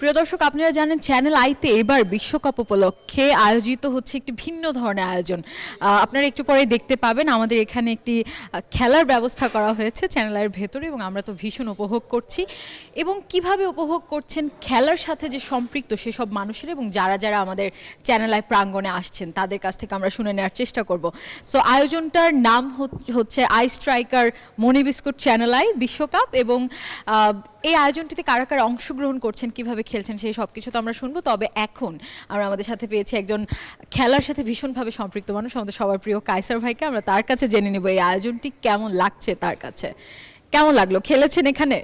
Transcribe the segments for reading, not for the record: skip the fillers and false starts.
প্রিয় দর্শক, আপনারা জানেন চ্যানেল আইতে এবার বিশ্বকাপ উপলক্ষে আয়োজিত হচ্ছে একটি ভিন্ন ধরনের আয়োজন। আপনারা একটু পরে দেখতে পাবেন আমাদের এখানে একটি খেলার ব্যবস্থা করা হয়েছে চ্যানেল আইয়ের ভেতরে, এবং আমরা তো ভীষণ উপভোগ করছি। এবং কিভাবে উপভোগ করছেন খেলার সাথে যে সম্পৃক্ত সেসব মানুষের, এবং যারা যারা আমাদের চ্যানেল আই প্রাঙ্গণে আসছেন তাদের কাছ থেকে আমরা শুনে নেওয়ার চেষ্টা করব। সো আয়োজনটার নাম হচ্ছে I Striker Moni biscuit Channel I বিশ্বকাপ, এবং এই আয়োজনটিতে কারা কারা অংশগ্রহণ করছেন, কিভাবে খেলছেন, সেই সব কিছু তো আমরা শুনবো। তবে এখন আমরা আমাদের সাথে পেয়েছি একজন খেলার সাথে ভীষণভাবে সম্পৃক্ত মানুষ, আমাদের সবার প্রিয় কায়সার ভাইকে। আমরা তার কাছে জেনে নেব এই আয়োজনটি কেমন লাগছে তার কাছে। কেমন লাগলো? খেলেছেন এখানে?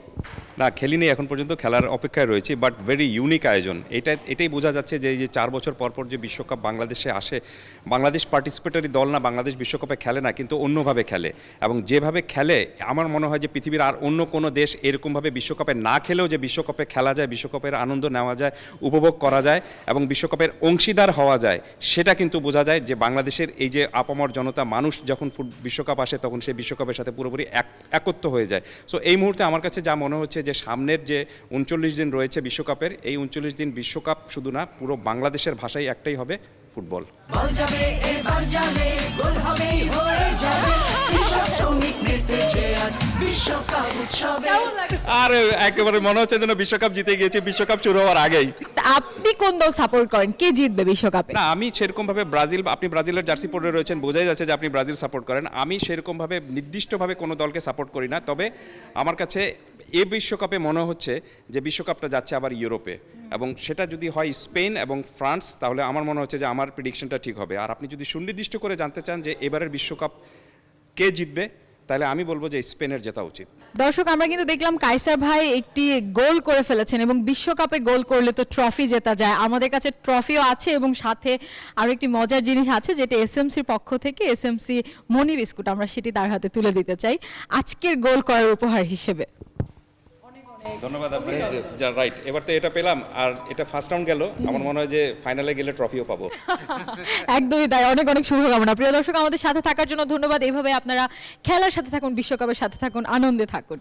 না, খেলিনি এখন পর্যন্ত, খেলার অপেক্ষায় রয়েছে, বাট ভেরি ইউনিক আয়োজন। এটাই বোঝা যাচ্ছে যে এই যে 4 বছর পর পর যে বিশ্বকাপ বাংলাদেশে আসে, বাংলাদেশ পার্টিসিপেটরি দল না, বাংলাদেশ বিশ্বকাপে খেলে না, কিন্তু অন্যভাবে খেলে। এবং যেভাবে খেলে আমার মনে হয় যে পৃথিবীর আর অন্য কোনো দেশ এরকমভাবে বিশ্বকাপে না খেলেও যে বিশ্বকাপে খেলা যায়, বিশ্বকাপের আনন্দ নেওয়া যায়, উপভোগ করা যায় এবং বিশ্বকাপের অংশীদার হওয়া যায়, সেটা কিন্তু বোঝা যায় যে বাংলাদেশের এই যে আপামর জনতা, মানুষ যখন বিশ্বকাপ আসে তখন সেই বিশ্বকাপের সাথে পুরোপুরি একত্র হয়ে যায়। সো এই মুহূর্তে আমার কাছে যা মনে হচ্ছে যে সামনের যে 39 দিন রয়েছে বিশ্বকাপের, এই 39 দিন বিশ্বকাপ শুধু না, পুরো বাংলাদেশের ভাষাই একটাই হবে, ফুটবল। আর একেবারে মনে হচ্ছে যেন বিশ্বকাপ জিতে গিয়েছে বিশ্বকাপ শুরু হওয়ার আগেই। আপনি কোন দল সাপোর্ট করেন? কে জিতবে বিশ্বকাপে? না, আমি সেরকমভাবে ব্রাজিল, আপনি ব্রাজিলের জার্সি পরে রয়েছেন, বোঝাই যাচ্ছে যে আপনি ব্রাজিল সাপোর্ট করেন। আমি সেরকমভাবে নির্দিষ্টভাবে কোনো দলকে সাপোর্ট করি না। তবে আমার কাছে এ বিশ্বকাপে মনে হচ্ছে যে বিশ্বকাপটা যাচ্ছে আবার ইউরোপে, এবং সেটা যদি হয় স্পেন এবং ফ্রান্স, তাহলে আমার মনে হচ্ছে যে আমার প্রেডিকশনটা ঠিক হবে। আর আপনি যদি সুনির্দিষ্ট করে জানতে চান যে এবারের বিশ্বকাপ কে জিতবে, তাহলে আমি বলবো যে স্পেনের জেতা উচিত। দর্শক, আমরা কিন্তু দেখলাম কায়সার ভাই একটি গোল করে ফেলেছেন, এবং বিশ্বকাপে গোল করলে তো ট্রফি জেতা যায়। আমাদের কাছে ট্রফিও আছে, এবং সাথে আরও একটি মজার জিনিস আছে, যেটা এসএমসির পক্ষ থেকে এসএমসি মনি বিস্কুট, আমরা সেটি তার হাতে তুলে দিতে চাই আজকের গোল করার উপহার হিসেবে। ধন্যবাদ আপনাকে। যা রাইট, এবার তো এটা পেলাম, আর এটা ফার্স্ট রাউন্ড গেল, আমার মনে হয় যে ফাইনালে গেলে ট্রফিও পাবো। একদমই তাই, অনেক অনেক শুভকামনা। প্রিয় দর্শক, আমাদের সাথে থাকার জন্য ধন্যবাদ। এইভাবে আপনারা খেলার সাথে থাকুন, বিশ্বকাপের সাথে থাকুন, আনন্দে থাকুন।